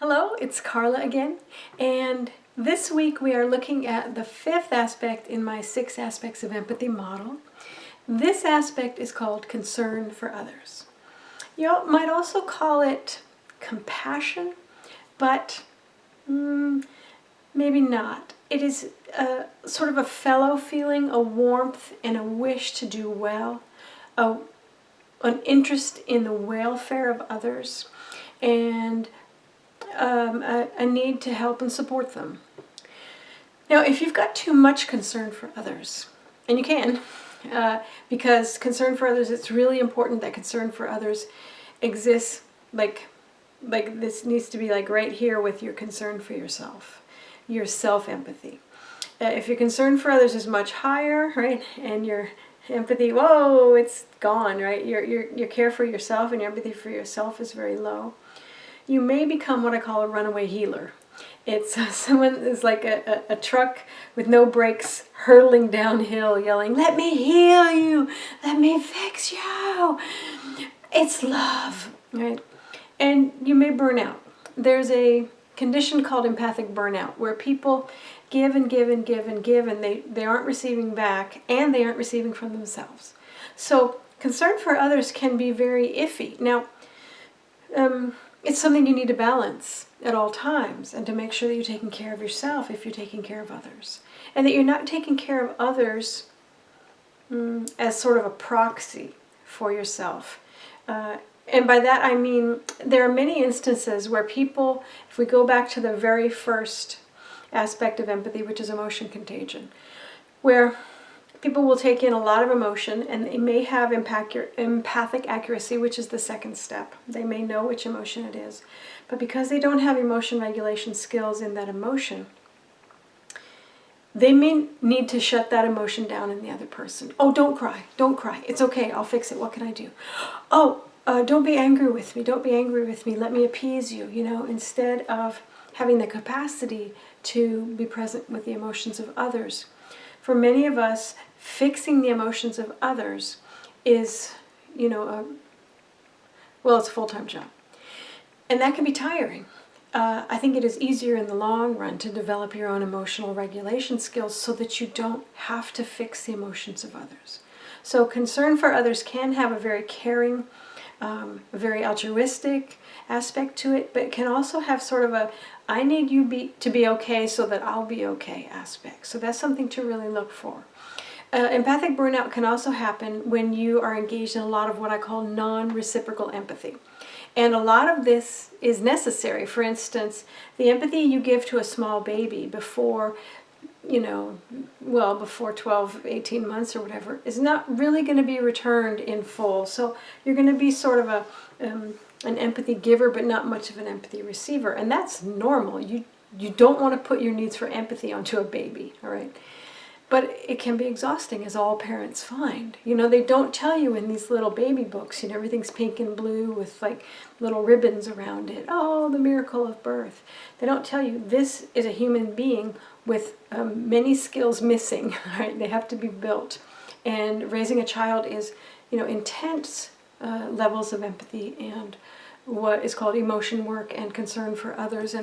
Hello, it's Carla again, and this week we are looking at the fifth aspect in my 6 aspects of empathy model. This aspect is called concern for others. You might also call it compassion, but maybe not. It is sort of a fellow feeling, a warmth and a wish to do well, an interest in the welfare of others, and a need to help and support them. Now, if you've got too much concern for others, and you can, because concern for others, it's really important that concern for others exists like this needs to be like right here with your concern for yourself, your self-empathy. If your concern for others is much higher, right, and your empathy, whoa, it's gone, right? Your care for yourself and your empathy for yourself is very low. You may become what I call a runaway healer. It's someone is like a truck with no brakes hurtling downhill yelling, "Let me heal you, let me fix you, it's love," right? And you may burn out. There's a condition called empathic burnout where people give and give and give and give and they aren't receiving back and they aren't receiving from themselves. So concern for others can be very iffy. Now, it's something you need to balance at all times and to make sure that you're taking care of yourself if you're taking care of others. And that you're not taking care of others as sort of a proxy for yourself. And by that I mean there are many instances where people, if we go back to the very first aspect of empathy, which is emotion contagion, where people will take in a lot of emotion and they may have empathic accuracy, which is the second step. They may know which emotion it is. But because they don't have emotion regulation skills in that emotion, they may need to shut that emotion down in the other person. "Oh, don't cry. Don't cry. It's okay. I'll fix it. What can I do?" "Oh, don't be angry with me. Don't be angry with me. Let me appease you." You know, instead of having the capacity to be present with the emotions of others. For many of us, fixing the emotions of others is, it's a full-time job. And that can be tiring. I think it is easier in the long run to develop your own emotional regulation skills so that you don't have to fix the emotions of others. So concern for others can have a very caring, very altruistic aspect to it, but it can also have sort of a "I need you to be okay so that I'll be okay" aspect. So that's something to really look for. Empathic burnout can also happen when you are engaged in a lot of what I call non-reciprocal empathy. And a lot of this is necessary. For instance, the empathy you give to a small baby before 12, 18 months or whatever, is not really going to be returned in full. So you're going to be sort of an empathy giver, but not much of an empathy receiver. And that's normal. You don't want to put your needs for empathy onto a baby, all right? But it can be exhausting, as all parents find. They don't tell you in these little baby books, everything's pink and blue with like little ribbons around it. Oh, the miracle of birth. They don't tell you this is a human being with many skills missing, right? They have to be built. And raising a child is, intense levels of empathy and what is called emotion work and concern for others.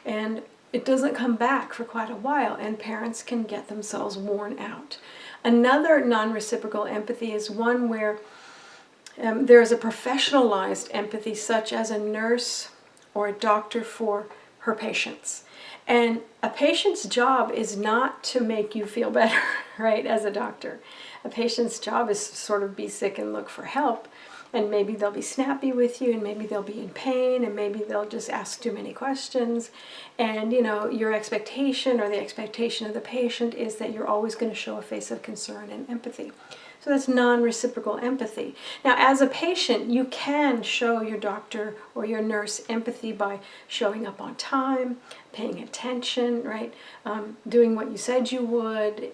And it doesn't come back for quite a while, and parents can get themselves worn out. Another non-reciprocal empathy is one where there is a professionalized empathy, such as a nurse or a doctor for her patients. And a patient's job is not to make you feel better, right, as a doctor. A patient's job is to sort of be sick and look for help. And maybe they'll be snappy with you, and maybe they'll be in pain, and maybe they'll just ask too many questions. And, your expectation or the expectation of the patient is that you're always going to show a face of concern and empathy. So that's non-reciprocal empathy. Now, as a patient, you can show your doctor or your nurse empathy by showing up on time, paying attention, right? Doing what you said you would,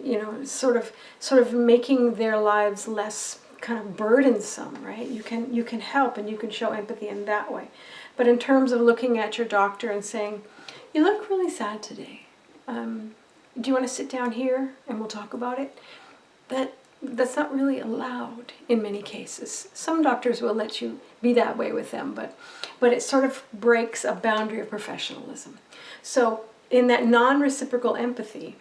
sort of making their lives less kind of burdensome, right? You can help and you can show empathy in that way. But in terms of looking at your doctor and saying, "You look really sad today. Do you want to sit down here and we'll talk about it?" that's not really allowed in many cases. Some doctors will let you be that way with them, but it sort of breaks a boundary of professionalism. So in that non-reciprocal empathy,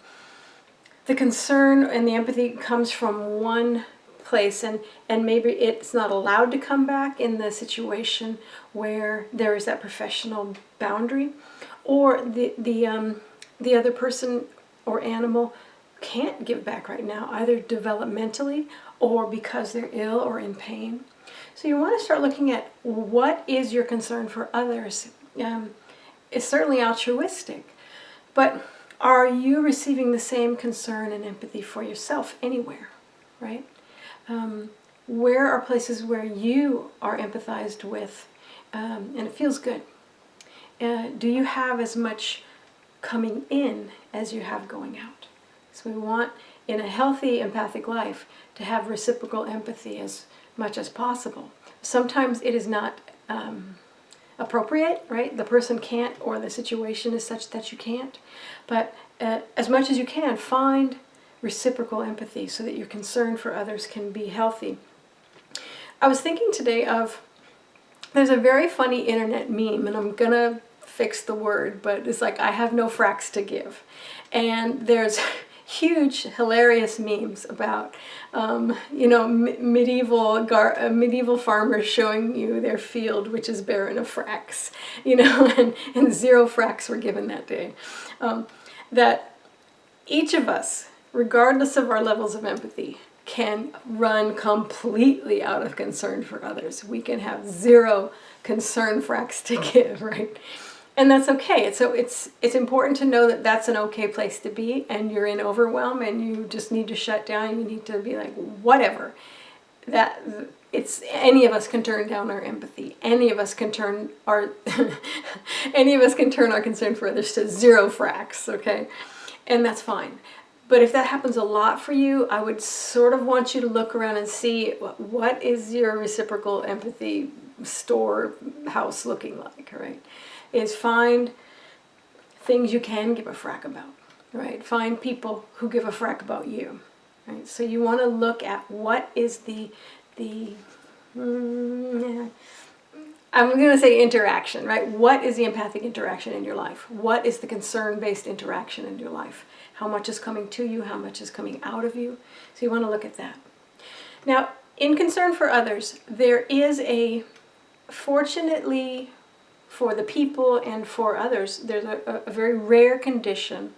the concern and the empathy comes from one place, and maybe it's not allowed to come back in the situation where there is that professional boundary, or the other person or animal can't give back right now, either developmentally or because they're ill or in pain. So you want to start looking at what is your concern for others. It's certainly altruistic, but are you receiving the same concern and empathy for yourself anywhere, right? Where are places where you are empathized with and it feels good? Do you have as much coming in as you have going out? So we want, in a healthy empathic life, to have reciprocal empathy as much as possible. Sometimes it is not appropriate, right? The person can't, or the situation is such that you can't. But as much as you can, find reciprocal empathy so that your concern for others can be healthy. I was thinking today of, there's a very funny internet meme, and I'm going to fix the word, but it's like, I have no fracks to give. And there's huge, hilarious memes about, medieval farmers showing you their field, which is barren of fracks, and 0 fracks were given that day. That each of us, regardless of our levels of empathy, can run completely out of concern for others. We can have 0 concern fracks to give, right? And that's okay. So it's important to know that that's an okay place to be, and you're in overwhelm and you just need to shut down. You need to be like, whatever. That it's, any of us can turn down our empathy. Any of us can turn our concern for others to 0 fracks, okay? And that's fine. But if that happens a lot for you, I would sort of want you to look around and see what is your reciprocal empathy storehouse looking like, right? Is find things you can give a frack about, right? Find people who give a frack about you, right? So you want to look at what is I'm going to say interaction, right? What is the empathic interaction in your life? What is the concern-based interaction in your life? How much is coming to you? How much is coming out of you? So you want to look at that. Now, in concern for others, there is fortunately for the people and for others, there's a very rare condition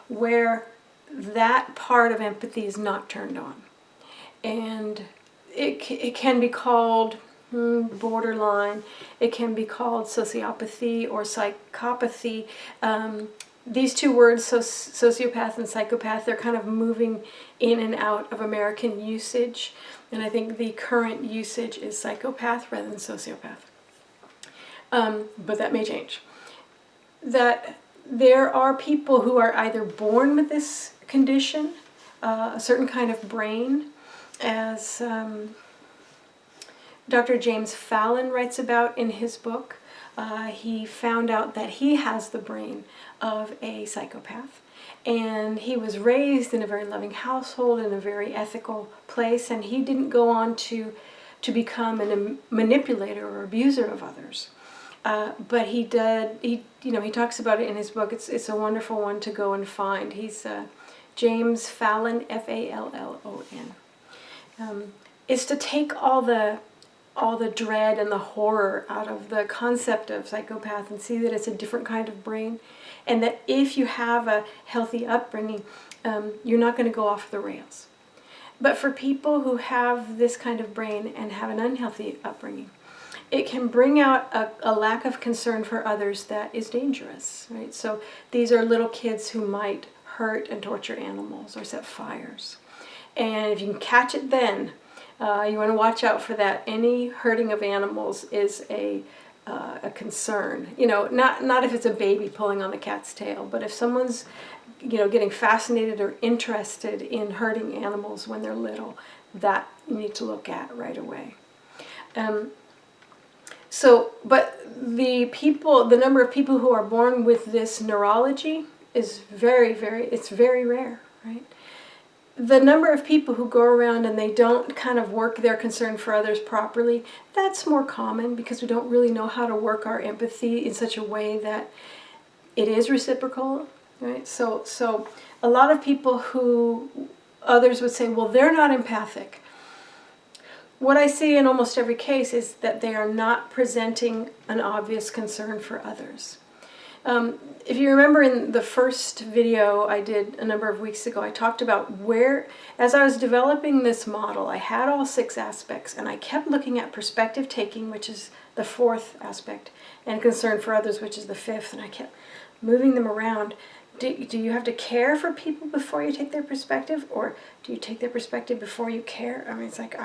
where that part of empathy is not turned on. And it can be called borderline, it can be called sociopathy or psychopathy. These 2 words, sociopath and psychopath, they're kind of moving in and out of American usage. And I think the current usage is psychopath rather than sociopath. But that may change. That there are people who are either born with this condition, a certain kind of brain, as Dr. James Fallon writes about in his book. He found out that he has the brain of a psychopath. And he was raised in a very loving household, in a very ethical place, and he didn't go on to become a manipulator or abuser of others. But he did. He talks about it in his book. It's a wonderful one to go and find. He's James Fallon, Fallon. Is to take all the dread and the horror out of the concept of psychopath and see that it's a different kind of brain, and that if you have a healthy upbringing, you're not going to go off the rails. But for people who have this kind of brain and have an unhealthy upbringing, it can bring out a lack of concern for others that is dangerous, right? So these are little kids who might hurt and torture animals or set fires. And if you can catch it then, you want to watch out for that. Any hurting of animals is a concern. Not if it's a baby pulling on the cat's tail, but if someone's getting fascinated or interested in hurting animals when they're little, that you need to look at right away. But the number of people who are born with this neurology is very, very, it's very rare, right? the number of people who go around and they don't kind of work their concern for others properly, that's more common because we don't really know how to work our empathy in such a way that it is reciprocal, right? So a lot of people who others would say, well, they're not empathic. What I see in almost every case is that they are not presenting an obvious concern for others. If you remember in the first video I did a number of weeks ago, I talked about where, as I was developing this model, I had all 6 aspects, and I kept looking at perspective taking, which is the 4th aspect, and concern for others, which is the 5th, and I kept moving them around. Do you have to care for people before you take their perspective, or do you take their perspective before you care? I mean, it's like,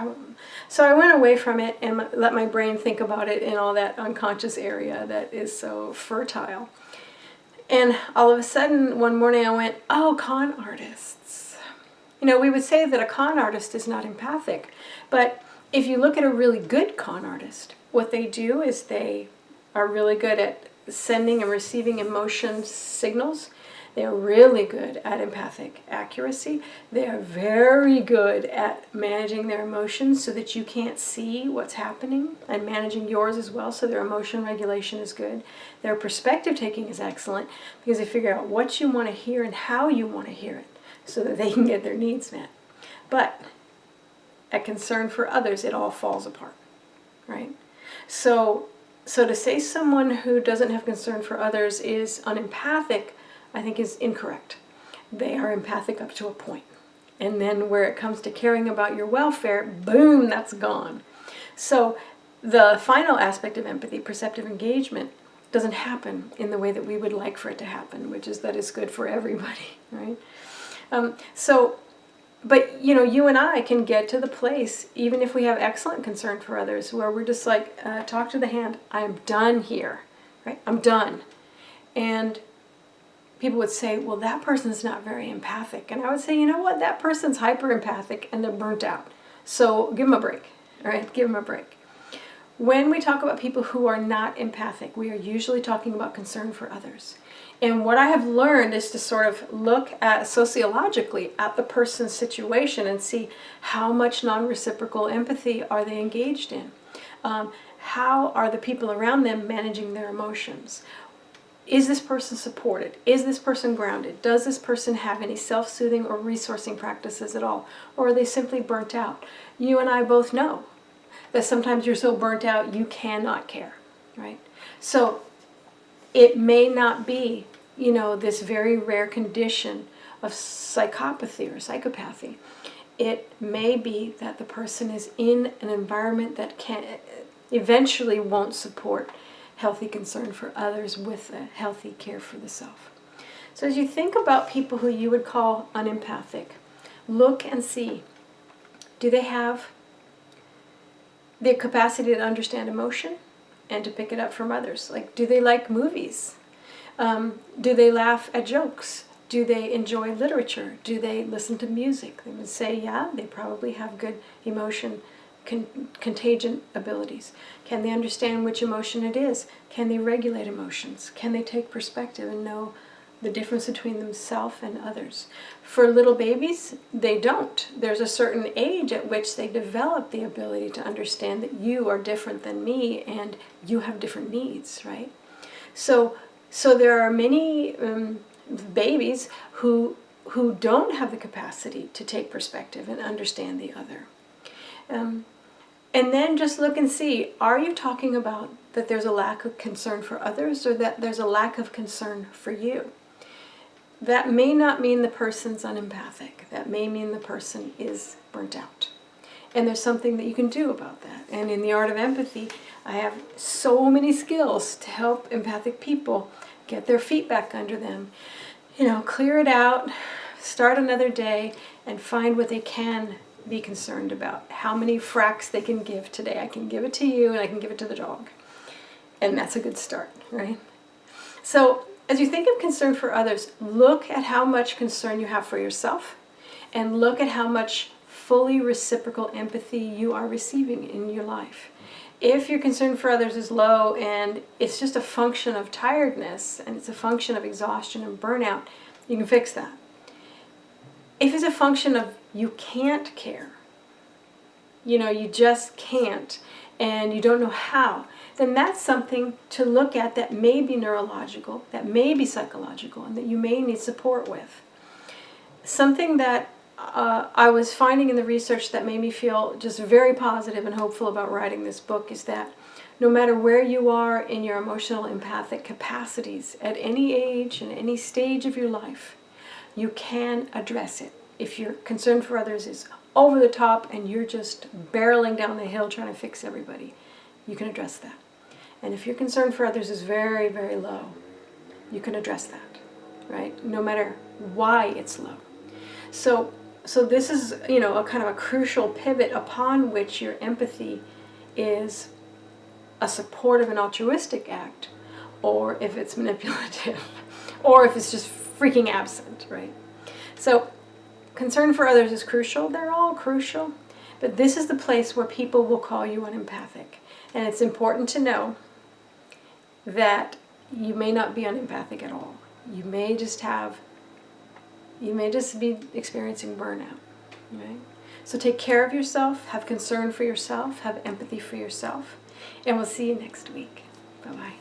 so I went away from it and let my brain think about it in all that unconscious area that is so fertile. And all of a sudden, one morning I went, oh, con artists. You know, we would say that a con artist is not empathic, but if you look at a really good con artist, what they do is they are really good at sending and receiving emotion signals. They're really good at empathic accuracy. They are very good at managing their emotions so that you can't see what's happening, and managing yours as well, so their emotion regulation is good. Their perspective taking is excellent because they figure out what you want to hear and how you want to hear it so that they can get their needs met. But at concern for others, it all falls apart, right? So to say someone who doesn't have concern for others is unempathic, I think is incorrect. They are empathic up to a point. And then where it comes to caring about your welfare, boom, that's gone. So the final aspect of empathy, perceptive engagement, doesn't happen in the way that we would like for it to happen, which is that it's good for everybody, right? But you know, you and I can get to the place, even if we have excellent concern for others, where we're just like, talk to the hand, I'm done here, right? I'm done. And people would say, well, that person's not very empathic. And I would say, you know what? That person's hyper empathic and they're burnt out. So give them a break, all right? Give them a break. When we talk about people who are not empathic, we are usually talking about concern for others. And what I have learned is to sort of look at sociologically at the person's situation and see how much non-reciprocal empathy are they engaged in. How are the people around them managing their emotions? Is this person supported? Is this person grounded? Does this person have any self-soothing or resourcing practices at all? Or are they simply burnt out? You and I both know that sometimes you're so burnt out you cannot care, right? So it may not be, you know, this very rare condition of psychopathy or psychopathy. It may be that the person is in an environment that eventually won't support healthy concern for others with a healthy care for the self. So as you think about people who you would call unempathic, look and see, do they have the capacity to understand emotion and to pick it up from others? Like, do they like movies? Do they laugh at jokes? Do they enjoy literature? Do they listen to music? They would say, yeah, they probably have good emotion contagion abilities. Can they understand which emotion it is? Can they regulate emotions? Can they take perspective and know the difference between themselves and others? For little babies, they don't. There's a certain age at which they develop the ability to understand that you are different than me and you have different needs, right? So there are many babies who don't have the capacity to take perspective and understand the other. And then just look and see, are you talking about that there's a lack of concern for others or that there's a lack of concern for you? That may not mean the person's unempathic. That may mean the person is burnt out. And there's something that you can do about that. And in the art of empathy, I have so many skills to help empathic people get their feet back under them. You know, clear it out, start another day, and find what they can be concerned about. How many fracks they can give today. I can give it to you and I can give it to the dog. And that's a good start, right? So as you think of concern for others, look at how much concern you have for yourself and look at how much fully reciprocal empathy you are receiving in your life. If your concern for others is low and it's just a function of tiredness and it's a function of exhaustion and burnout, you can fix that. if it's a function of you can't care, you just can't, and you don't know how, then that's something to look at that may be neurological, that may be psychological, and that you may need support with. Something that I was finding in the research that made me feel just very positive and hopeful about writing this book is that no matter where you are in your emotional empathic capacities, at any age and any stage of your life, you can address it. If your concern for others is over the top and you're just barreling down the hill trying to fix everybody, you can address that. And if your concern for others is very, very low, you can address that, right? No matter why it's low. So this is, a kind of a crucial pivot upon which your empathy is a supportive and altruistic act, or if it's manipulative, or if it's just freaking absent, right? So concern for others is crucial. They're all crucial. But this is the place where people will call you unempathic. And it's important to know that you may not be unempathic at all. You may just be experiencing burnout, right? So take care of yourself, have concern for yourself, have empathy for yourself, and we'll see you next week. Bye-bye.